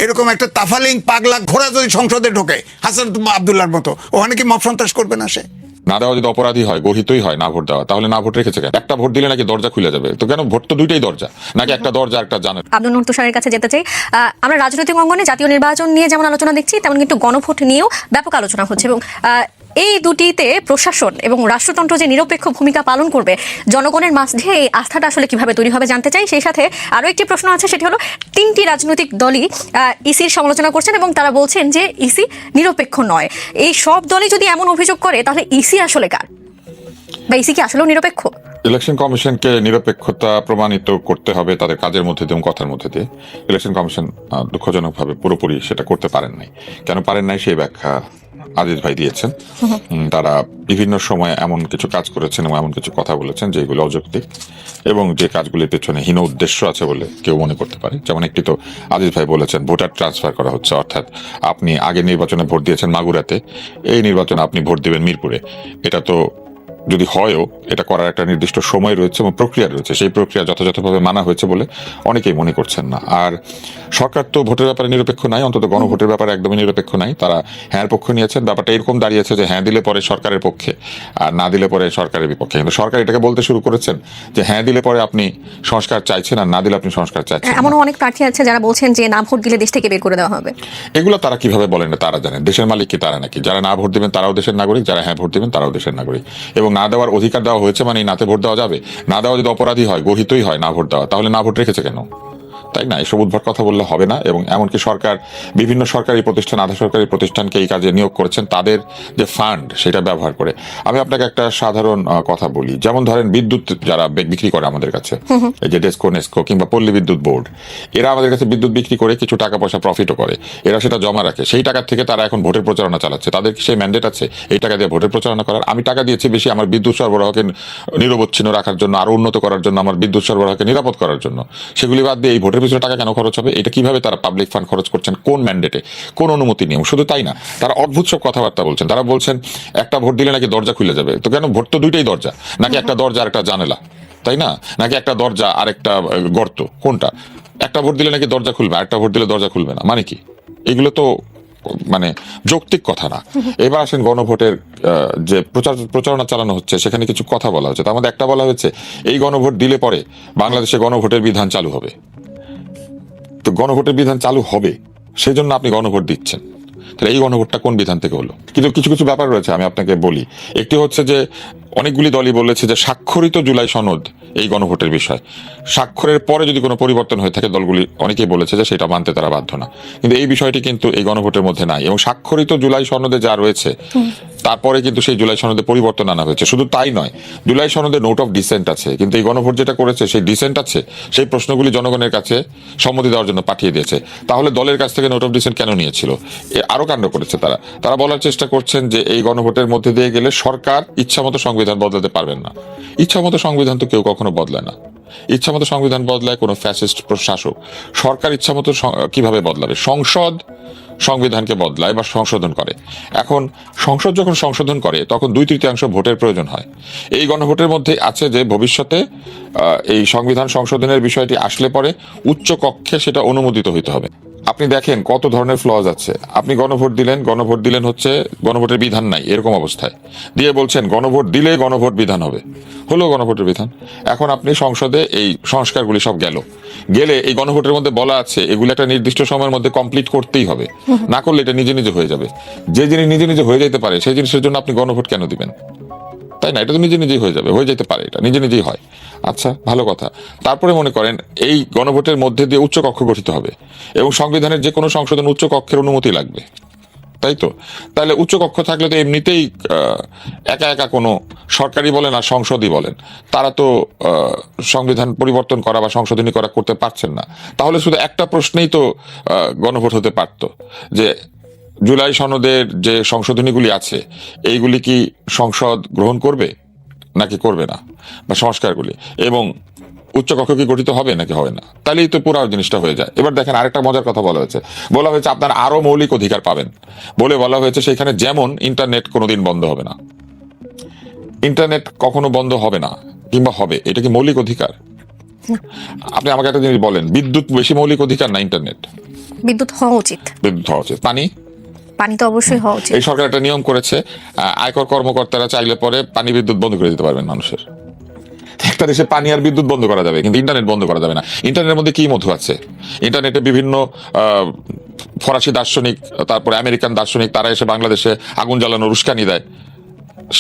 এরকম একটা তাফালিং পাগলা ঘোড়া যদি সংসদে ঢোকে হাসান আব্দুল্লাহর মতো, ওখানে কি মব সন্ত্রাস করবে না সে? না দেওয়া যদি অপরাধী হয়, গর্হিতই হয় না ভোট দেওয়া, তাহলে না ভোট রেখেছে কেন? একটা ভোট দিলে নাকি দরজা খুলে যাবে, তো কেন? ভোট তো দুইটাই দরজা, নাকি একটা দরজা একটা জানালা? আব্দুল নূর তুষারের কাছে যেতে চাই। আমরা রাজনৈতিক অঙ্গনে জাতীয় নির্বাচন নিয়ে যেমন আলোচনা দেখছি, তেমন কিন্তু গণভোট নিয়েও ব্যাপক আলোচনা হচ্ছে, এবং এই দুটিতে প্রশাসন এবং রাষ্ট্রতন্ত্র যে নিরপেক্ষ ভূমিকা পালন করবে, জনগণের মাঝে এই আস্থাটা আসলে কিভাবে তৈরি হবে জানতে চাই। সেই সাথে আরো একটি প্রশ্ন আছে, সেটি হলো তিনটি রাজনৈতিক দলই ইসির সমালোচনা করছেন এবং তারা বলছেন যে ইসি নিরপেক্ষ নয়। এই সব দলই যদি এমন অভিযোগ করে, তাহলে ইসি আসলে কার, বা ইসি কি আসলেও নিরপেক্ষ? ইলেকশন কমিশনকে নিরপেক্ষতা প্রমাণিত করতে হবে তাদের কাজের মধ্যে দিয়ে এবং কথার মধ্যে দিয়ে। ইলেকশন কমিশন দুঃখজনকভাবে পুরোপুরি সেটা করতে পারেন নাই। কেন পারেন নাই সেই ব্যাখ্যা আজিজ ভাই দিয়েছেন। তারা বিভিন্ন সময় এমন কিছু কাজ করেছেন এবং এমন কিছু কথা বলেছেন যেগুলো অযৌক্তিক এবং যে কাজগুলির পেছনে হীন উদ্দেশ্য আছে বলে কেউ মনে করতে পারে। যেমন একটি তো আজিজ ভাই বলেছেন ভোটার ট্রান্সফার করা হচ্ছে, অর্থাৎ আপনি আগের নির্বাচনে ভোট দিয়েছেন মাগুরাতে, এই নির্বাচনে আপনি ভোট দিবেন মিরপুরে। এটা তো যদি হয়ও, এটা করার একটা নির্দিষ্ট সময় রয়েছে এবং প্রক্রিয়া রয়েছে, সেই প্রক্রিয়া যথাযথভাবে মানা হয়েছে বলে অনেকেই মনে করছেন না। আর সরকার তো ভোটের ব্যাপারে নিরপেক্ষ নাই, অন্তত গণভোটের ব্যাপারে একদমই নিরপেক্ষ নাই। তারা হ্যাঁ পক্ষ নিয়েছেন, ব্যাপারটা এরকম দাঁড়িয়েছে যে হ্যাঁ দিলে পরে সরকারের পক্ষে আর না দিলে পরে সরকারের বিপক্ষে। কিন্তু সরকার এটাকে বলতে শুরু করেছেন যে হ্যাঁ দিলে পরে আপনি সংস্কার চাইছেন আর না দিলে আপনি সংস্কার চাইছেন। এমনও অনেক প্রার্থী আছে যারা বলছেন যে না ভোট দিলে দেশ থেকে বের করে দেওয়া হবে। এগুলো তারা কিভাবে বলেন না তারা জানেন। দেশের মালিক কি তারা নাকি? যারা না ভোট দিবেন তারাও দেশের নাগরিক, যারা হ্যাঁ ভোট দিবেন তারাও দেশের নাগরিক। এবং না দেওয়ার অধিকার দেওয়া হয়েছে মানে নাতে ভোট দেওয়া যাবে? না দেওয়া যদি অপরাধী হয়, গর্হিতই হয় না ভোট দেওয়া, তাহলে না ভোট রেখেছে কেন? তাই না? এসব উদ্ভট কথা বললে হবে না। এবং এমনকি সরকার বিভিন্ন সরকারি প্রতিষ্ঠান, আধা সরকারি প্রতিষ্ঠানকে এই কাজে নিয়োগ করেছেন তাদের যে ফান্ড সেটা ব্যবহার করে। আমি আপনাকে একটা সাধারণ কথা বলি, যেমন ধরেন বিদ্যুৎ যারা বিক্রি করে আমাদের কাছে, এই যে ডেস্কো নেস্কো কিংবা পল্লী বিদ্যুৎ বোর্ড, এরা আমাদের কাছে বিদ্যুৎ বিক্রি করে কিছু টাকা পয়সা প্রফিটও করে, এরা সেটা জমা রাখে। সেই টাকার থেকে তারা এখন ভোটের প্রচারণা চালাচ্ছে। তাদের কি সেই ম্যান্ডেট আছে এই টাকা দিয়ে ভোটের প্রচারণা করার? আমি টাকা দিয়েছি বেশি আমার বিদ্যুৎ সরবরাহকে নিরবচ্ছিন্ন রাখার জন্য, আরো উন্নত করার জন্য, আমার বিদ্যুৎ সরবরাহকে নিরাপদ করার জন্য। সেগুলি বাদ দিয়ে এই ভোটের পিছনে টাকা কেন খরচ হবে? এটা কিভাবে তারা পাবলিক ফান্ড খরচ করছেন, কোন ম্যান্ডেটে, কোন অনুমতি নিয়ে? শুধু তাই না, তারা অদ্ভুত সব কথাবার্তা বলছেন। তারা বলছেন একটা ভোট দিলে নাকি দরজা খুলে যাবে, তো কেন? ভোট তো দুইটাই দরজা, নাকি একটা দরজা আর একটা জানালা, তাই না? নাকি একটা দরজা আর একটা গর্ত, কোনটা? একটা ভোট দিলে নাকি দরজা খুলবে, আরেকটা ভোট দিলে দরজা খুলবে না, মানে কি? এগুলো তো মানে যৌক্তিক কথা না। এবার আসেন গণভোটের যে প্রচারণা চালানো হচ্ছে, সেখানে কিছু কথা বলা হচ্ছে। তার মধ্যে একটা বলা হচ্ছে এই গণভোট দিলে পরে বাংলাদেশে গণভোটের বিধান চালু হবে। তো গণভোটের বিধান চালু হবে, সেই জন্য আপনি গণভোট দিচ্ছেন, তাহলে এই গণভোটটা কোন বিধান থেকে হলো? কিন্তু কিছু কিছু ব্যাপার রয়েছে, আমি আপনাকে বলি। একটি হচ্ছে যে অনেকগুলি দলই বলেছে যে স্বাক্ষরিত জুলাই সনদ এই গণভোটের বিষয়, স্বাক্ষরের পরে যদি কোনো পরিবর্তন হয়ে থাকে দলগুলি অনেকেই বলেছে যে সেটা মানতে তারা বাধ্য না। কিন্তু এই বিষয়টি কিন্তু এই গণভোটের মধ্যে নাই, এবং স্বাক্ষরিত জুলাই সনদে যা রয়েছে তারপরে কিন্তু সেই জুলাই সনদে পরিবর্তন আনা হয়েছে। শুধু তাই নয়, জুলাই সনদে নোট অফ ডিসেন্ট আছে, কিন্তু এই গণভোট যেটা করেছে সেই ডিসেন্ট আছে, সেই প্রশ্নগুলি জনগণের কাছে সম্মতি দেওয়ার জন্য পাঠিয়ে দিয়েছে। তাহলে দলের কাছ থেকে নোট অফ ডিসেন্ট কেন নিয়েছিল? আরো কাণ্ড করেছে তারা। তারা বলার চেষ্টা করছেন যে এই গণভোটের মধ্যে দিয়ে গেলে সরকার ইচ্ছামতো সংবিধান বদলাতে পারবেন না। ইচ্ছামতো সংবিধান তো কেউ কখনো বদলায় না। ইচ্ছামতো সংবিধান বদলায় কোনো ফ্যাসিস্ট প্রশাসক। সরকার ইচ্ছামতো কিভাবে বদলাবে? সংসদ সংবিধানকে বদলায় বা সংশোধন করে। এখন সংসদ যখন সংশোধন করে তখন 2/3 ভোটের প্রয়োজন হয়। এই গণভোটের মধ্যে আছে যে ভবিষ্যতে এই সংবিধান সংশোধনের বিষয়টি আসলে পরে উচ্চ কক্ষে সেটা অনুমোদিত হইতে হবে। আপনি দেখেন কত ধরনের ফ্লজ আছে। আপনি গণভোট দিলেন হচ্ছে গণভোটের বিধান নাই এরকম অবস্থায়, দিয়ে বলছেন গণভোট দিলে গণভোট বিধান হবে, হলো গণভোটের বিধান। এখন আপনি সংসদে এই সংস্কারগুলি সব গেলে এই গণভোটের মধ্যে বলা আছে এগুলো একটা নির্দিষ্ট সময়ের মধ্যে কমপ্লিট করতেই হবে, না করলে এটা নিজে নিজে হয়ে যাবে। যে জিনিস নিজে নিজে হয়ে যেতে পারে সেই জিনিসের জন্য আপনি গণভোট কেন দিবেন? তাই না? এটা তো নিজে নিজেই হয়ে যাবে, হয়ে যেতে পারে, এটা নিজে নিজেই হয়। আচ্ছা, ভালো কথা। তারপরে মনে করেন এই গণভোটের মধ্যে দিয়ে উচ্চ কক্ষ গঠিত হবে এবং সংবিধানের যে কোনো সংশোধন উচ্চ কক্ষের অনুমতি লাগবে, তাই তো? তাহলে উচ্চ কক্ষ থাকলে তো এমনিতেই একা একা কোনো সরকারি বলেন আর সংসদই বলেন, তারা তো সংবিধান পরিবর্তন করা বা সংশোধনী করা করতে পারছেন না। তাহলে শুধু একটা প্রশ্নেই তো গণভোট হতে পারত যে জুলাই সনদের যে সংশোধনীগুলি আছে এইগুলি কি সংসদ গ্রহণ করবে নাকি করবে না, বা সংস্কারগুলি, এবং উচ্চকক্ষ কি গঠিত হবে নাকি হবে না, তাহলেই তো পুরো জিনিসটা হয়ে যায়। এবার দেখেন আরেকটা মজার কথা বলা হয়েছে আপনার আরো মৌলিক অধিকার পাবেন বলে বলা হয়েছে সেখানে, যেমন ইন্টারনেট কোনোদিন বন্ধ হবে না। ইন্টারনেট কখনো বন্ধ হবে না কিংবা হবে, এটা কি মৌলিক অধিকার? আপনি আমাকে একটা জিনিস বলেন, বিদ্যুৎ বেশি মৌলিক অধিকার না ইন্টারনেট? বিদ্যুৎ হওয়া উচিত। বিদ্যুৎ হওয়া উচিত। পানি? পানি তো অবশ্যই হওয়া উচিত। এই সরকার একটা নিয়ম করেছে, আয়কর কর্মকর্তারা চাইলে পরে পানি বিদ্যুৎ বন্ধ করে দিতে পারবেন মানুষের। একটা দেশে পানি আর বিদ্যুৎ বন্ধ করা যাবে, কিন্তু ইন্টারনেট বন্ধ করা যাবে না। ইন্টারনেটের মধ্যে কি মধু আছে? ইন্টারনেটে বিভিন্ন ফরাসি দার্শনিক, তারপরে আমেরিকান দার্শনিক, তারা এসে বাংলাদেশে আগুন জ্বালানোর উস্কানি দেয়,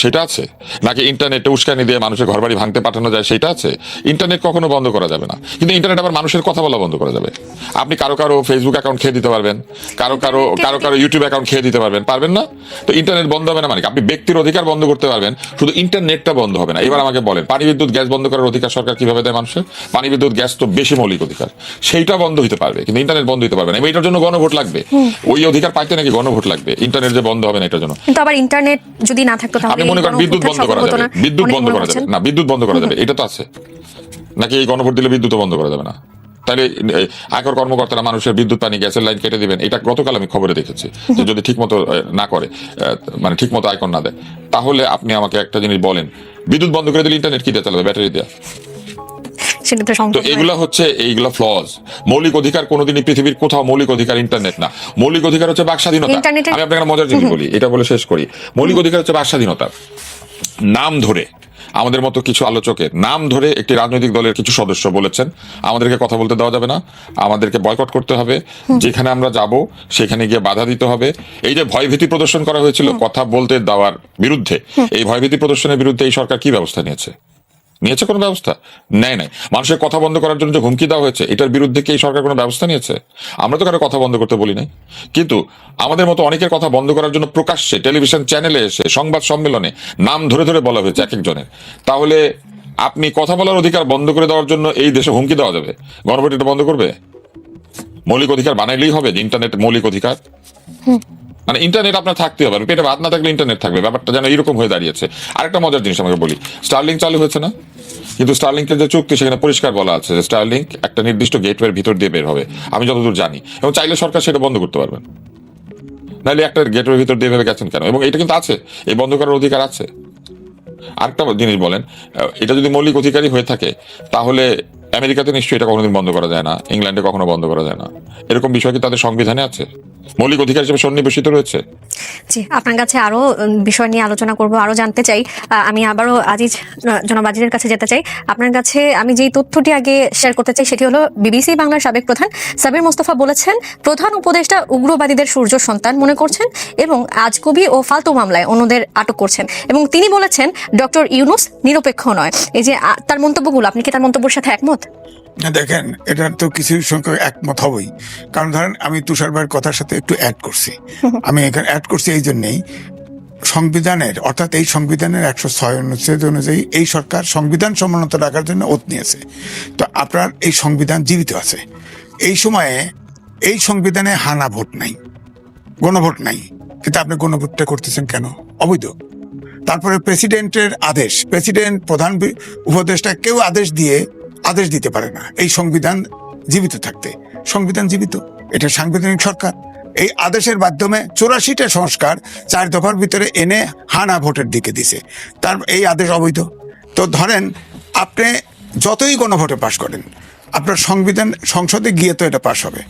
সেটা আছে? নাকি ইন্টারনেটে উস্কানি দিয়ে মানুষের ঘরবাড়ি ভাঙতে পাঠানো যায়, সেটা আছে? ইন্টারনেট কখনো বন্ধ করা যাবে না, কিন্তু ইন্টারনেট আবার মানুষের কথা বলা বন্ধ করা যাবে। আপনি কারো কারো ফেসবুক অ্যাকাউন্ট খেয়ে দিতে পারবেন, কারো কারো ইউটিউব অ্যাকাউন্ট খেয়ে দিতে পারবেন, পারবেন না? তো ইন্টারনেট বন্ধ হবে না মানে আপনি ব্যক্তির অধিকার বন্ধ করতে পারবেন, শুধু ইন্টারনেটটা বন্ধ হবে না। এবার আমাকে বলেন, পানি বিদ্যুৎ গ্যাস বন্ধ করার অধিকার সরকার কিভাবে দেয় মানুষের? পানি বিদ্যুৎ গ্যাস তো বেশি মৌলিক অধিকার, সেইটা বন্ধ হইতে পারবে, কিন্তু ইন্টারনেট বন্ধ হইতে পারবে না। এটার জন্য গণভোট লাগবে। ওই অধিকার পাইতে নাকি গণভোট লাগবে? ইন্টারনেট যে বন্ধ হবে না এটার জন্য। কিন্তু আবার ইন্টারনেট যদি না থাকতো তাহলে আপনি মনে করেন বিদ্যুৎ বন্ধ করা যাবে, বিদ্যুৎ বন্ধ করা যাবে না, বিদ্যুৎ বন্ধ করা যাবে, এটা তো আছে নাকি? এই গণভোট দিলে বিদ্যুৎ বন্ধ করা যাবে না? তাহলে আয়কর কর্মকর্তারা মানুষের বিদ্যুৎ পানি গ্যাসের লাইন কেটে দিবেন, এটা গতকাল আমি খবরে দেখেছি, যে যদি ঠিক মতো না করে, মানে ঠিক মতো আয়কর না দেয়, তাহলে আপনি আমাকে একটা জিনিস বলেন, বিদ্যুৎ বন্ধ করে দিলে ইন্টারনেট কি দিয়ে চালাবে? ব্যাটারি দেওয়া। তো এগুলো হচ্ছে, এইগুলো ফ্লজ। মৌলিক অধিকার কোনোদিনই পৃথিবীর কোথাও মৌলিক অধিকার ইন্টারনেট না। মৌলিক অধিকার হচ্ছে বাক স্বাধীনতা। আমি আপনাকে একটা মজার জিনিস বলি, এটা বলে শেষ করি। মৌলিক অধিকার হচ্ছে বাক স্বাধীনতা। নাম ধরে আমাদের মতো কিছু আলোচকের নাম ধরে একটি রাজনৈতিক দলের কিছু সদস্য বলেছেন আমাদেরকে কথা বলতে দেওয়া যাবে না, আমাদেরকে বয়কট করতে হবে, যেখানে আমরা যাব সেখানে গিয়ে বাধা দিতে হবে। এই যে ভয়ভীতি প্রদর্শন করা হয়েছিল কথা বলতে দেওয়ার বিরুদ্ধে, এই ভয়ভীতি প্রদর্শনের বিরুদ্ধে এই সরকার কি ব্যবস্থা নিয়েছে? নিয়েছে কোনো ব্যবস্থা? নেয় নাই। মানুষের কথা বন্ধ করার জন্য যে হুমকি দেওয়া হয়েছে, এটার বিরুদ্ধে কি এই সরকার কোনো ব্যবস্থা নিয়েছে? আমরা তো কারো কথা বন্ধ করতে বলি নাই, কিন্তু আমাদের মতো অনেকের কথা বন্ধ করার জন্য প্রকাশ্যে টেলিভিশন চ্যানেলে এসে সংবাদ সম্মেলনে নাম ধরে ধরে বলা হয়েছে এক একজনের। তাহলে আপনি কথা বলার অধিকার বন্ধ করে দেওয়ার জন্য এই দেশে হুমকি দেওয়া যাবে? গণভোট এটা বন্ধ করবে? মৌলিক অধিকার বানাইলেই হবে যে ইন্টারনেট মৌলিক অধিকার? মানে ইন্টারনেট আপনার থাকতে হবে, পেটে ভাত না থাকলে ইন্টারনেট থাকবে, ব্যাপারটা যেন এরকম হয়ে দাঁড়িয়েছে। আরেকটা মজার জিনিস আমাকে বলি, স্টারলিং চালু হয়েছে না? কিন্তু স্টারলিংকের যে চুক্তি সেখানে পরিষ্কার বলা আছে যে স্টারলিংক একটা নির্দিষ্ট গেটওয়ের ভিতর দিয়ে বের হবে, আমি যতদূর জানি, এবং চাইলে সরকার সেটা বন্ধ করতে পারবেন। নাহলে একটা গেটওয়ের ভিতর দিয়ে ভেবে গেছেন কেন? এবং এটা কিন্তু আছে, এই বন্ধ করার অধিকার আছে। আরেকটা জিনিস বলেন, এটা যদি মৌলিক অধিকারই হয়ে থাকে তাহলে আমেরিকাতে নিশ্চয়ই এটা কোনোদিন বন্ধ করা যায় না, ইংল্যান্ডে কখনো বন্ধ করা যায় না। এরকম বিষয় কি তাদের সংবিধানে আছে? মৌলিক অধিকার হিসেবে সন্নিবেশিত রয়েছে। জি, আপনার কাছে আরো বিষয় নিয়ে আলোচনা করব, আরো জানতে চাই। আমি আবারও জনাব আজিজের কাছে যেতে চাই। আপনার কাছে আমি যেই তথ্যটি আগে শেয়ার করতে চাই সেটি হলো, বিবিসি বাংলার সাবেক প্রধান সাবির মোস্তফা বলেছেন, প্রধান উপদেষ্টা উগ্রবাদীদের সূর্য সন্তান মনে করছেন এবং আজগুবি ও ফালতু মামলায় অন্যদের আটক করছেন, এবং তিনি বলেছেন ডক্টর ইউনূস নিরপেক্ষ নয়। এই যে তার মন্তব্যগুলো, আপনি কি তার মন্তব্যের সাথে একমত? দেখেন, এটার তো কিছু সংখ্যক একমত হবই, কারণ ধরেন আমি তুষার ভাইয়ের কথার সাথে একটু অ্যাড করছি। আমি এখানে অ্যাড করছি এই জন্যেই, সংবিধানের অর্থাৎ এই সংবিধানের 106 অনুচ্ছেদ অনুযায়ী এই সরকার সংবিধান সমুন্নত রাখার জন্য ওত নিয়েছে। তো আপনার এই সংবিধান জীবিত আছে। এই সময়ে এই সংবিধানে হানা ভোট নাই, গণভোট নাই, কিন্তু আপনি গণভোটটা করতেছেন কেন? অবৈধ। তারপরে প্রেসিডেন্টের আদেশ, প্রেসিডেন্ট, প্রধান উপদেষ্টা কেউ আদেশ দিতে পারে না এই সংবিধান জীবিত থাকতে। সংবিধান জীবিত, এটা সাংবিধানিক সরকার। এই আদেশের মাধ্যমে 84টা সংস্কার 4 দফার ভিতরে এনে হানা ভোটের দিকে দিছে। তার এই আদেশ অবৈধ। তো ধরেন আপনি যতই গণভোটে পাশ করেন, আপনার সংবিধান সংসদে গিয়ে তো এটা পাশ হবে।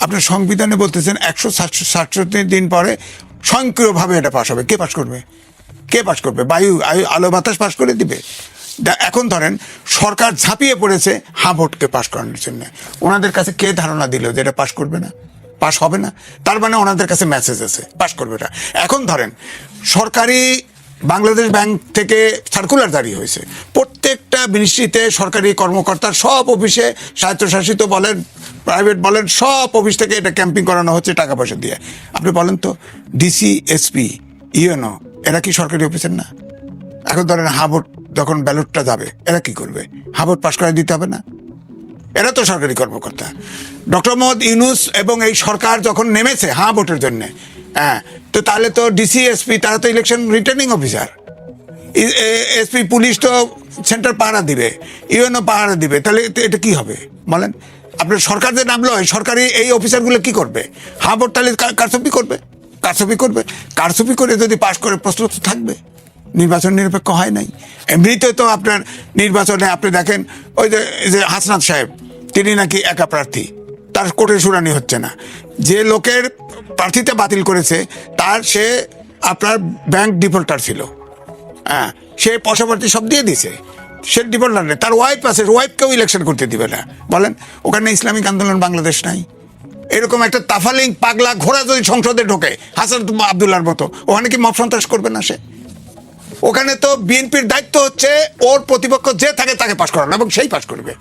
আপনার সংবিধানে বলতেছেন 167 দিন পরে স্বয়ংক্রিয়ভাবে এটা পাশ হবে। কে পাশ করবে? কে পাশ করবে? বায়ু আলো বাতাস পাশ করে দিবে? এখন ধরেন সরকার ঝাঁপিয়ে পড়েছে ভোটকে পাশ করানোর জন্য। ওনাদের কাছে কে ধারণা দিল যে এটা পাশ করবে না, পাশ হবে না? তার মানে ওনাদের কাছে মেসেজ আছে পাশ করবে না। এখন ধরেন সরকারি বাংলাদেশ ব্যাংক থেকে সার্কুলার জারি হয়েছে, প্রত্যেকটা মিনিস্ট্রিতে সরকারি কর্মকর্তার সব অফিসে, স্বায়ত্তশাসিত বলেন, প্রাইভেট বলেন, সব অফিস থেকে এটা ক্যাম্পিং করানো হচ্ছে টাকা পয়সা দিয়ে। আপনি বলেন তো, ডিসি, এসপি, ইউএনও এরা কি সরকারি অফিসের না? এখন ধরেন ভোট যখন ব্যালটটা যাবে, এরা কি করবে? ভোট পাশ করে দিতে হবে না? এরা তো সরকারি কর্মকর্তা। ডক্টর মোহাম্মদ ইউনূস এবং এই সরকার যখন নেমেছে ভোটের জন্য, তো তাহলে তো ডিসি, এসপি তারা তো election returning officer. SP, police তো সেন্টার পাহারা দিবে, ইউএনও পাহারা দিবে। তাহলে এটা কি হবে বলেন? আপনার সরকার যে নামলো, সরকারি এই অফিসারগুলো কি করবে? ভোট তাহলে কারচুপি করবে, কারচুপি করে যদি পাশ করে প্রস্তুত থাকবে। নির্বাচন নিরপেক্ষ হয় নাই। এমনিতে তো আপনার নির্বাচনে আপনি দেখেন ওই যে হাসনাত সাহেব, তিনি নাকি একা প্রার্থী, তার কোর্টে শুনানি হচ্ছে না। যে লোকের প্রার্থীতে বাতিল করেছে সে আপনার ব্যাংক ডিফল্টার ছিল, হ্যাঁ, সে পয়সা পাতি সব দিয়ে দিছে, সে ডিফল্টার নেই। তার ওয়াইফ আছে, ওয়াইফকেও ইলেকশন করতে দিবে না। বলেন ওখানে ইসলামিক আন্দোলন বাংলাদেশ নাই? এরকম একটা তাফালিং পাগলা ঘোড়া যদি সংসদে ঢোকে হাসান আব্দুল্লাহর মতো, ওখানে কি মব সন্ত্রাস করবে না সে? ওখানে তো বিএনপির দায়িত্ব হচ্ছে ওর প্রতিপক্ষ যে থাকে তাকে পাশ করানো, এবং সেই পাশ করবে।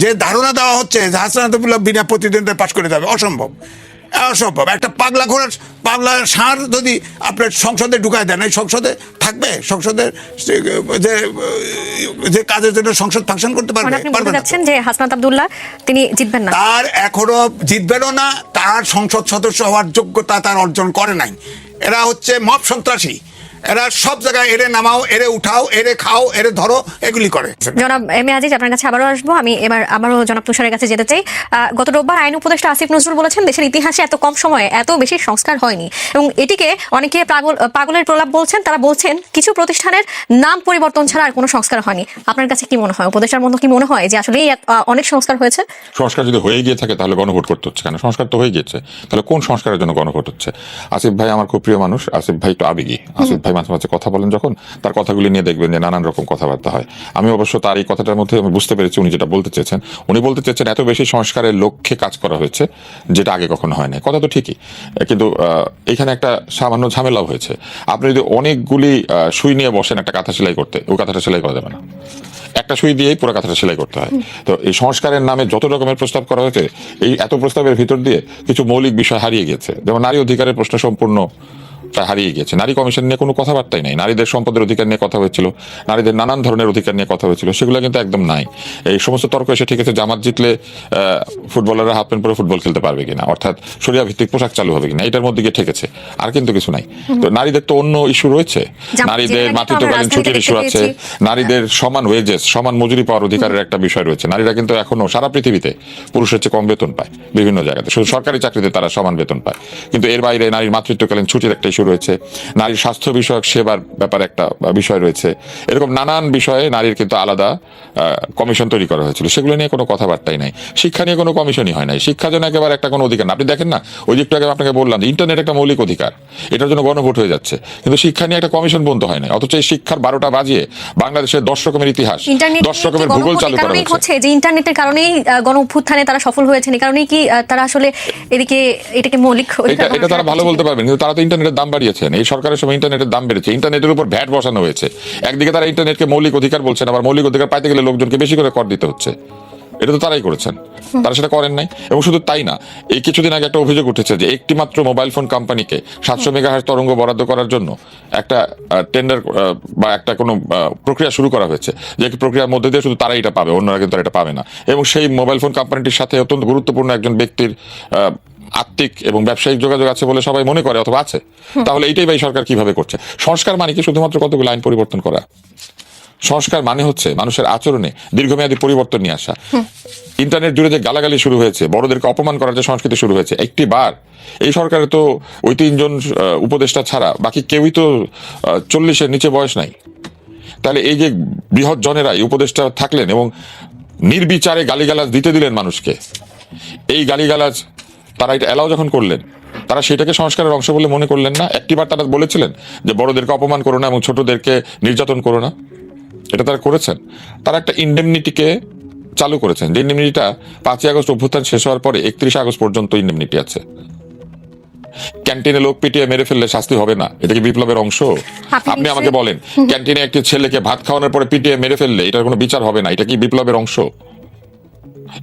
যে ধারণা দেওয়া হচ্ছে যে হাসান আব্দুল্লাহ বিনা প্রতিদ্বন্দ্বিতায় পাশ করে যাবে, অসম্ভব, অসম্ভব। একটা পাগলা ঘোড়ার পাগলা ষাঁড় যদি আপনার সংসদে ঢুকায় দেন, এই সংসদে থাকবে? সংসদের যে কাজের জন্য সংসদ ফাংশন করতে পারবে? আপনি বলতে চাচ্ছেন যে হাসনাত আব্দুল্লাহ তিনি জিতবেন না? তার এখনো জিতবেনও না, তার সংসদ সদস্য হওয়ার যোগ্যতা তার অর্জন করে নাই। এরা হচ্ছে মব সন্ত্রাসী, এরা সব জায়গায় এরে নামাও, এরে উঠাও, এরে খাও, এরে ধরো, এগুলি করে। জনাব এম এ আজিজ, আপনার কাছে আবারও আসবো। আমি এবার আবারও জনাব তুষারের কাছে যেতে চাই। গত রোববার আইন উপদেষ্টা আসিফ নজরুল বলেছেন দেশের ইতিহাসে এত কম সময়ে এত বেশি সংস্কার হয়নি, এবং এটিকে অনেকে পাগলের প্রলাপ বলছেন। তারা বলছেন কিছু প্রতিষ্ঠানের নাম পরিবর্তন ছাড়া আর কোনো সংস্কার হয়নি। আপনার কাছে কি মনে হয়, উপদেষ্টার মতো কি মনে হয় যে আসলে অনেক সংস্কার হয়েছে? সংস্কার যদি হয়ে গিয়ে থাকে তাহলে গণভোট করতে হচ্ছে কেন? সংস্কার তো হয়ে গিয়েছে, তাহলে কোন সংস্কারের জন্য গণভোট হচ্ছে? আসিফ ভাই আমার খুব প্রিয় মানুষ, আসিফ ভাই তো আবেগী। আসিফ ভাই মাঝে মাঝে কথা বলেন যখন, তার কথাগুলি নিয়ে দেখবেন যে নানান রকম কথাবার্তা হয়। আমি অবশ্য তার এই কথাটার মধ্যে আমি বুঝতে পেরেছি উনি যেটা বলতে চেয়েছেন। উনি বলতে চেয়েছেন এত বেশি সংস্কারের লক্ষ্যে কাজ করা হয়েছে যেটা আগে কখনো হয় না। কথা তো ঠিকই, কিন্তু এখানে একটা সামান্য ঝামেলাও হয়েছে। আপনি যদি অনেকগুলি সুই নিয়ে বসেন একটা কাঁথা সেলাই করতে, ওই কাঁথাটা সেলাই করা যাবে না, একটা সুই দিয়েই পুরো কাঁথাটা সেলাই করতে হয়। তো এই সংস্কারের নামে যত রকমের প্রস্তাব করা হয়েছে, এই এত প্রস্তাবের ভিতর দিয়ে কিছু মৌলিক বিষয় হারিয়ে গেছে। যেমন নারী অধিকারের প্রশ্ন সম্পূর্ণ প্রায় হারিয়ে গিয়েছে। নারী কমিশন নিয়ে কোনো কথাবার্তাই নাই। নারীদের সম্পদের অধিকার নিয়ে কথা হয়েছিল, নারীদের নানান ধরনের অধিকার নিয়ে কথা হয়েছিল, সেগুলো কিন্তু একদম নাই। এই সমস্ত তর্ক এসে ঠিক আছে জামাত জিতলে ফুটবলাররা হাফ প্যান্ট পরে ফুটবল খেলতে পারবে কিনা, অর্থাৎ শরিয়া ভিত্তিক পোশাক চালু হবে কিনা, এটার মধ্যে গিয়ে ঠেকেছে। আর কিন্তু কিছু নাই। তো নারীদের তো অন্য ইস্যু রয়েছে, নারীদের মাতৃত্বকালীন ছুটির ইস্যু আছে, নারীদের সমান ওয়েজেস, সমান মজুরি পাওয়ার অধিকারের একটা বিষয় রয়েছে। নারীরা কিন্তু এখনো সারা পৃথিবীতে পুরুষের চেয়ে কম বেতন পায় বিভিন্ন জায়গাতে, শুধু সরকারি চাকরিতে তারা সমান বেতন পায়। কিন্তু এর বাইরে নারীর মাতৃত্বকালীন ছুটির একটা ইস্যু রয়েছে, নারীর স্বাস্থ্য বিষয়ক সেবার ব্যাপারে একটা বিষয় রয়েছে। এরকম নানান বিষয়ে নারীর কিন্তু আলাদা কমিশন তৈরি করা হয়েছিল, সেগুলো নিয়ে কোনো কথাবার্তাই নাই। শিক্ষা নিয়ে কোনো কমিশনই হয় নাই। শিক্ষা যেন একেবারে একটা কোনো অধিকার না। আপনি দেখেন না, ওই যে একটু আগে আপনাকে বললাম ইন্টারনেট একটা মৌলিক অধিকার, এটার জন্য গণভোট হয়ে যাচ্ছে, কিন্তু শিক্ষা নিয়ে একটা কমিশন বন্ধ হয় না। অথচ এই শিক্ষার 12টা বাজিয়ে বাংলাদেশের 10 রকমের ইতিহাস, 10 রকমের ভূগোল চালু করা হচ্ছে। যে ইন্টারনেটের কারণেই গণ অভ্যুত্থানে তারা সফল হয়েছেন, এই কারণেই কি তারা আসলে এদিকে এটাকে মৌলিক এটা তারা ভালো বলতে পারবেন, কিন্তু তারা তো ইন্টারনেটের দাম বাড়িয়েছেন। এই সরকারের সময় ইন্টারনেটের দাম বেড়েছে, ইন্টারনেটের উপর ভ্যাট বসানো হয়েছে। একদিকে তারা ইন্টারনেটকে মৌলিক অধিকার বলছেন, আবার মৌলিক অধিকার পাইতে গেলে লোকজনকে বেশি করে কর দিতে হচ্ছে। এটা তো তারাই করেছেন, তারা সেটা করেন নাই। এবং শুধু তাই না, এই কিছুদিন আগে একটা অভিযোগ উঠেছে যে একটি মাত্র মোবাইল ফোন কোম্পানিকে 700 মেগাহার্জ তরঙ্গ বরাদ্দ করার জন্য একটা টেন্ডার বা একটা কোনো প্রক্রিয়া শুরু করা হয়েছে, যে প্রক্রিয়ার মধ্যে দিয়ে শুধু তারাই এটা পাবে, অন্যরা কিন্তু এটা পাবে না। এবং সেই মোবাইল ফোন কোম্পানিটির সাথে অত্যন্ত গুরুত্বপূর্ণ একজন ব্যক্তির আত্মিক এবং ব্যবসায়িক যোগাযোগ আছে বলে সবাই মনে করে, অথবা আছে। তাহলে এইটাই বা সরকার কিভাবে করছে? সংস্কার মানে কি শুধুমাত্র কতগুলো আইন পরিবর্তন করা? সংস্কার মানে হচ্ছে মানুষের আচরণে দীর্ঘমেয়াদী পরিবর্তন নিয়ে আসা। ইন্টারনেট জুড়ে যে গালাগালি শুরু হয়েছে, বড়দেরকে অপমান করার যে সংস্কৃতি শুরু হয়েছে, একটি বার এই সরকারে তো ওই 3 জন উপদেষ্টা ছাড়া বাকি কেউই তো 40-এর নিচে বয়স নাই। তাহলে এই যে বৃহৎ জনেরা এই উপদেষ্টা থাকলেন এবং নির্বিচারে গালিগালাজ দিতে দিলেন মানুষকে, এই গালিগালাজ তারা এটা এলাও যখন করলেন, তারা সেটাকে সংস্কারের অংশ বলে মনে করলেন না? একটিবার তারা বলেছিলেন যে বড়দেরকে অপমান করো না এবং ছোটদেরকে নির্যাতন করো না? এটা তারা করেছেন। তারা একটা ইন্ডেমনিটিকে চালু করেছেন, যে ইন্ডেমনিটিটা 5ই আগস্ট অভ্যুত্থান শেষ হওয়ার পরে 31 আগস্ট পর্যন্ত ইন্ডেমনিটি আছে। ক্যান্টিনে লোক পিটিয়ে মেরে ফেললে শাস্তি হবে না, এটা কি বিপ্লবের অংশ? আপনি আমাকে বলেন, ক্যান্টিনে একটি ছেলেকে ভাত খাওয়ানোর পরে পিটিয়ে মেরে ফেললে এটার কোনো বিচার হবে না, এটা কি বিপ্লবের অংশ?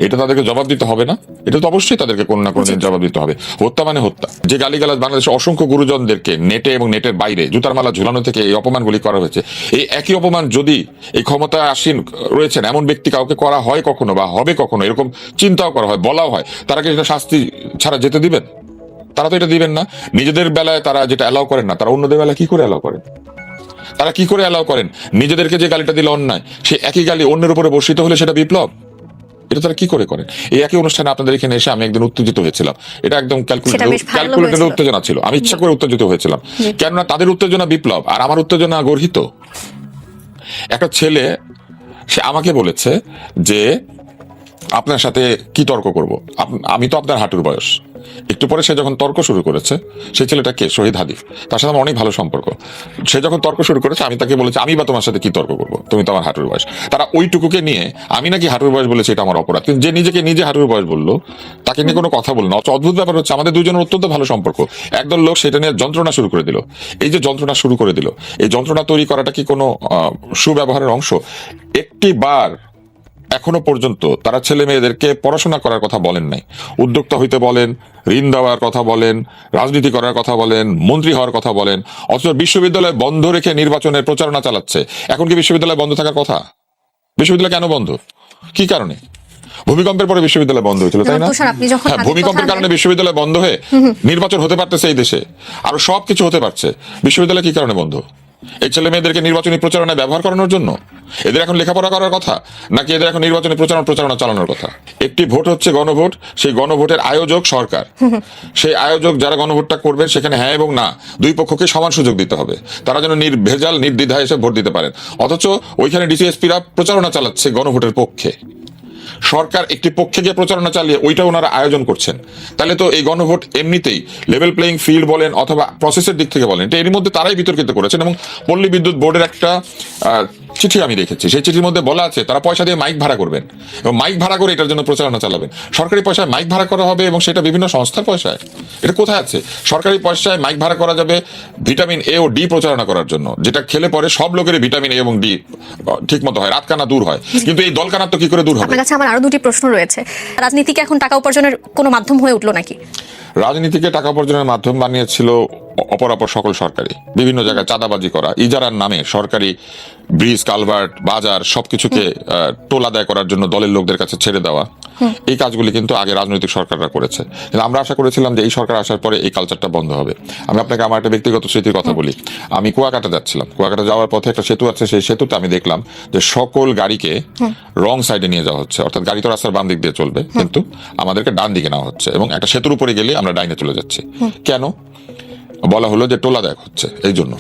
এটা তাদেরকে জবাব দিতে হবে না? এটা তো অবশ্যই তাদেরকে কোনো না কোনো দিন জবাব দিতে হবে। হত্যা মানে হত্যা। যে গালিগালাজ বাংলাদেশের অসংখ্য গুরুজনদেরকে নেটে এবং নেটের বাইরে জুতার মালা ঝুলানো থেকে এই অপমানগুলি করা হয়েছে, এই একই অপমান যদি এই ক্ষমতায় আসীন রয়েছেন এমন ব্যক্তি কাউকে করা হয় কখনো বা হবে কখনো, এরকম চিন্তাও করা হয়, বলাও হয়, তারা কি সেটা শাস্তি ছাড়া যেতে দিবেন? তারা তো এটা দিবেন না। নিজেদের বেলায় তারা যেটা অ্যালাউ করেন না, তারা অন্যদের বেলায় কি করে অ্যালাউ করেন? তারা কি করে অ্যালাউ করেন? নিজেদেরকে যে গালিটা দিলে অন্যায়, সে একই গালি অন্যের উপরে বর্ষিত হলে সেটা বিপ্লব? এটা তারা কি করে করেন? এই একই অনুষ্ঠানে আপনাদের এখানে এসে আমি একদিন উত্তেজিত হয়েছিলাম। এটা একদম সেটা বেশ ভালো ক্যালকুলেটেড হয়েছিল। উত্তেজনা ছিল। আমি ইচ্ছা করে উত্তেজিত হয়েছিলাম, কেননা তাদের উত্তেজনা বিপ্লব আর আমার উত্তেজনা গর্হিত। একটা ছেলে সে আমাকে বলেছে যে আপনার সাথে কি তর্ক করব, আমি তো আপনার হাঁটুর বয়স। একটু পরে সে যখন তর্ক শুরু করেছে, সেই ছেলেটা কে? শহীদ হাদি, তার সাথে আমার অনেক ভালো সম্পর্ক। সে যখন তর্ক শুরু করেছে, আমি তাকে বলেছি আমি বা তোমার সাথে কি তর্ক করবো, তুমি তো আমার হাঁটুর বয়স। তারা ওইটুকুকে নিয়ে আমি নাকি হাঁটুর বয়স বলেছি, এটা আমার অপরাধ। কিন্তু যে নিজেকে নিজে হাঁটুর বয়স বললো, তাকে নিয়ে কোনো কথা বললো না। অদ্ভুত ব্যাপার হচ্ছে, আমাদের দুজনের অত্যন্ত ভালো সম্পর্ক, একদল লোক সেটা নিয়ে যন্ত্রণা শুরু করে দিল। এই যে যন্ত্রণা শুরু করে দিল, এই যন্ত্রণা তৈরি করাটা কি কোনো সুব্যবহারের অংশ? একটি বার এখনো পর্যন্ত তারা ছেলে মেয়েদেরকে পড়াশোনা করার কথা বলেন নাই। উদ্যোক্তা হইতে বলেন, ঋণ দেওয়ার কথা বলেন, রাজনীতি করার কথা বলেন, মন্ত্রী হওয়ার কথা বলেন, অথচ বিশ্ববিদ্যালয় বন্ধ রেখে নির্বাচনের প্রচারণা চালাচ্ছে। এখন কি বিশ্ববিদ্যালয় বন্ধ থাকার কথা? বিশ্ববিদ্যালয় কেন বন্ধ? কি কারণে? ভূমিকম্পের পরে বিশ্ববিদ্যালয় বন্ধ হয়েছিল, তাই না? তুষার, আপনি যখন হ্যাঁ, ভূমিকম্পের কারণে বিশ্ববিদ্যালয় বন্ধ হয়ে নির্বাচন হতে পারতেছে এই দেশে, আরো সবকিছু হতে পারছে। বিশ্ববিদ্যালয় কি কারণে বন্ধ? এই ছেলে মেয়েদেরকে নির্বাচনী প্রচারণায় ব্যবহার করানোর জন্য? এদের এখন লেখাপড়া করার কথা, নাকি এদের এখন নির্বাচনী প্রচারণা চালানোর কথা? একটি ভোট হচ্ছে গণভোট, সেই গণভোটের আয়োজক সরকার। সেই আয়োজক যারা গণভোটটা করবে, সেখানে হ্যাঁ এবং না দুই পক্ষকে সমান সুযোগ দিতে হবে, তারা যেন নির্ভেজাল নির্দ্বিধায় এসে ভোট দিতে পারেন। অথচ ওইখানে ডিসিএসপিরা প্রচারণা চালাচ্ছে গণভোটের পক্ষে। সরকার একটি পক্ষে গিয়ে প্রচারণা চালিয়ে ওইটা ওনারা আয়োজন করছেন। তাহলে তো এই গণভোট এমনিতেই লেভেল প্লেইং ফিল্ড বলেন অথবা প্রসেসের দিক থেকে বলেন, এটা এর মধ্যে তারাই বিতর্কিত করেছেন। এবং পল্লী বিদ্যুৎ বোর্ডের একটা চিঠি আমি দেখেছি, সেই চিঠির মধ্যে বলা আছে তারা পয়সা দিয়ে মাইক ভাড়া করবেন এবং মাইক ভাড়া করে এটার জন্য প্রচারণা চালাবেন। সরকারি পয়সায় মাইক ভাড়া করা হবে এবং সেটা বিভিন্ন সংস্থার পয়সায়। এটা কোথায় আছে? সরকারি পয়সায় মাইক ভাড়া করা যাবে ভিটামিন এ ও ডি প্রচারণা করার জন্য, যেটা খেলে পরে সব লোকেরই ভিটামিন এ এবং ডি ঠিক মতো হয়, রাতকানা দূর হয়। কিন্তু এই দলকানা তো কি করে দূর হবে? আপনার কাছে আমার আরো দুটি প্রশ্ন রয়েছে। রাজনীতিকে এখন টাকা উপার্জনের কোনো মাধ্যম হয়ে উঠলো নাকি? রাজনীতিকে টাকা উপার্জনের মাধ্যম বানিয়েছিল অপরাপর সকল সরকারি, বিভিন্ন জায়গায় চাঁদাবাজি করা, ইজারার নামে সরকারি ব্রিজ, কালভার্ট, বাজার সবকিছুকে টোল আদায় করার জন্য দলের লোকদের কাছে ছেড়ে দেওয়া। এই কাজগুলি কিন্তু আগে রাজনৈতিক সরকাররা করেছে, কিন্তু আমরা আশা করেছিলাম যে এই সরকার আসার পরে এই কালচারটা বন্ধ হবে। আমি আপনাকে আমার একটা ব্যক্তিগত স্মৃতির কথা বলি। আমি কুয়াকাটা যাচ্ছিলাম, কুয়াকাটা যাওয়ার পথে একটা সেতু আছে, সেই সেতুতে আমি দেখলাম যে সকল গাড়িকে রং সাইডে নিয়ে যাওয়া হচ্ছে, অর্থাৎ গাড়ি তো রাস্তার বাম দিক দিয়ে চলবে, কিন্তু আমাদেরকে ডান দিকে নেওয়া হচ্ছে এবং একটা সেতুর উপরে গেলে আমরা ডাইনে চলে যাচ্ছি। কেন? বলা হলো যে টোল আদায় হচ্ছে, এই জন্য।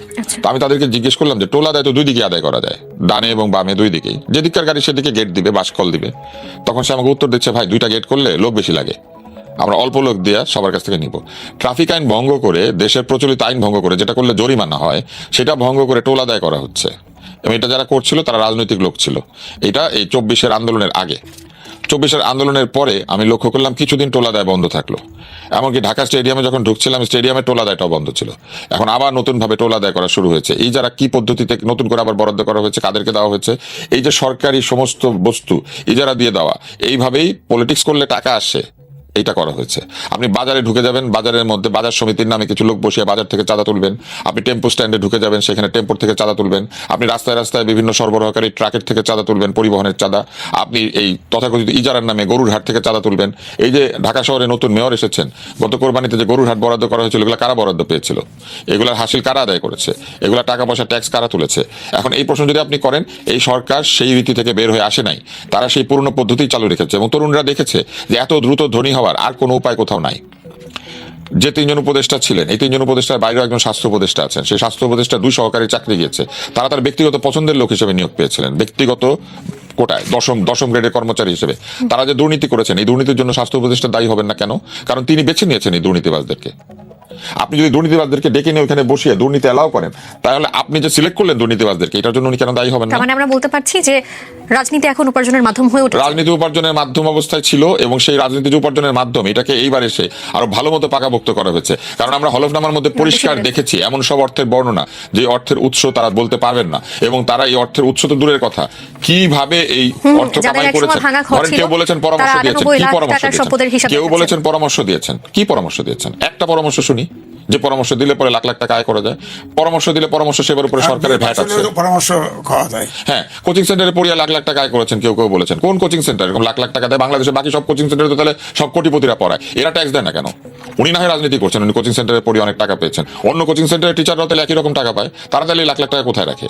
তো আমি তাদেরকে জিজ্ঞেস করলাম যে টোল আদায় তো দুই দিকে আদায় করা যায়, ডানে এবং বামে দুই দিকেই, যেদিককার গাড়ি সেদিকে গেট দিবে, বাসকল দিবে। তখন সে আমাকে উত্তর দিচ্ছে, ভাই দুইটা গেট করলে লোক বেশি লাগে, আমরা অল্প লোক দিয়ে সবার কাছ থেকে নিব। ট্রাফিক আইন ভঙ্গ করে, দেশের প্রচলিত আইন ভঙ্গ করে, যেটা করলে জরিমানা হয়, সেটা ভঙ্গ করে টোল আদায় করা হচ্ছে। এবং এটা যারা করছিল তারা রাজনৈতিক লোক ছিল। এটা এই 24-এর আন্দোলনের আগে। 24-এর আন্দোলনের পরে আমি লক্ষ্য করলাম কিছুদিন টোল আদায় বন্ধ থাকলো। এমনকি ঢাকা স্টেডিয়ামে যখন ঢুকছিলাম, স্টেডিয়ামে টোল আদায়টাও বন্ধ ছিল। এখন আবার নতুন ভাবে টোল আদায় করা শুরু হয়েছে। এই যারা কি পদ্ধতিতে নতুন করে আবার বরাদ্দ করা হয়েছে, কাদেরকে দেওয়া হয়েছে, এই যে সরকারি সমস্ত বস্তু ইজারা দিয়ে দেওয়া, এইভাবেই পলিটিক্স করলে টাকা আসে, এইটা করা হয়েছে। আপনি বাজারে ঢুকে যাবেন, বাজারের মধ্যে বাজার সমিতির নামে কিছু লোক বসিয়ে বাজার থেকে চাঁদা তুলবেন। আপনি টেম্পো স্ট্যান্ডে ঢুকে যাবেন, সেখানে টেম্পোর থেকে চাঁদা তুলবেন। আপনি রাস্তায় রাস্তায় বিভিন্ন সরবরাহকারী ট্রাকের থেকে চাঁদা তুলবেন, পরিবহনের চাঁদা। আপনি এই তথাকথিত ইজারার নামে গরুর হাট থেকে চাঁদা তুলবেন। এই যে ঢাকা শহরে নতুন মেয়র এসেছেন, গত কোরবানিতে যে গরুর হাট বরাদ্দ করা হয়েছিল, এগুলো কারা বরাদ্দ পেয়েছিল? এগুলার হাসিল কারা আদায় করেছে? এগুলা টাকা পয়সা ট্যাক্স কারা তুলেছে? এখন এই প্রশ্ন যদি আপনি করেন, এই সরকার সেই রীতি থেকে বের হয়ে আসে নাই, তারা সেই পুরনো পদ্ধতি চালু রেখেছে এবং তরুণরা দেখেছে যে এত দ্রুত ধনী হওয়ার আর কোনো উপায় কোথাও নাই। যে 3জন উপদেষ্টা ছিলেন, এই 3জন উপদেষ্টার বাইরেও একজন স্বাস্থ্য উপদেষ্টা আছেন। সেই স্বাস্থ্য উপদেষ্টা 2 সহকারী চাকরি গিয়েছে, তারা তার ব্যক্তিগত পছন্দের লোক হিসেবে নিয়োগ পেয়েছিলেন, ব্যক্তিগত কোটায় দশম গ্রেডের কর্মচারী হিসেবে। তারা যে দুর্নীতি করেছেন, এই দুর্নীতির জন্য স্বাস্থ্য উপদেষ্টা দায়ী হবেন না কেন? কারণ তিনি বেছে নিয়েছেন এই দুর্নীতিবাজদেরকে। আপনি যদি দুর্নীতিবাজদেরকে ডেকে নিয়ে ওখানে বসিয়ে দুর্নীতি এলাও করেন, তাহলে আপনি যে সিলেক্ট করলেন দুর্নীতিবাজদেরকে, এটার জন্য উনি কেন দায়ী হবেন না? তার মানে আমরা বলতে পারছি যে রাজনীতি এখন উপার্জনের মাধ্যম হয়ে উঠেছে। রাজনীতি উপার্জনের মাধ্যম অবস্থায় ছিল এবং সেই রাজনীতি উপার্জনের মাধ্যম এটাকে এইবার এসে আরো ভালো মতো পাকাপোক্ত করা হয়েছে। কারণ আমরা হলফনামার মধ্যে পরিষ্কার দেখেছি এমন সব অর্থের বর্ণনা, যে অর্থের উৎস তারা বলতে পারবেন না, এবং তারা এই অর্থের উৎস তো দূরের কথা, কিভাবে এই অর্থ কামাই করেছেন। ধরেন কেউ বলেছেন পরামর্শ দিয়েছেন, কি পরামর্শ দিয়েছেন? কেউ বলেছেন পরামর্শ দিয়েছেন, কি পরামর্শ দিয়েছেন? একটা পরামর্শ শুনি, যে পরামর্শ দিলে পরে লাখ লাখ টাকা আয় করা যায়। পরামর্শ দিলে পরামর্শ সেবার উপরে সরকারের ভ্যাট আছে, পরামর্শ খাওয়া যায়। হ্যাঁ, কোচিং সেন্টারে পড়িয়া লাখ লাখ টাকা আয় করেছেন কেউ কেউ বলেছেন। কোন কোচিং সেন্টার এরকম লাখ লাখ টাকা দেয়? বাংলাদেশে বাকি সব কোচিং সেন্টারে তো তাহলে সব কোটিপতিরা পড়ায়, এরা ট্যাক্স দেয় না কেন? উনি না হয় রাজনীতি করছেন, উনি কোচিং সেন্টারে পড়িয়ে অনেক টাকা পেয়েছেন, অন্য কোচিং সেন্টারের টিচাররাও তাহলে একই রকম টাকা পায়, তারা তাহলে লাখ লাখ টাকা কোথায় রাখে?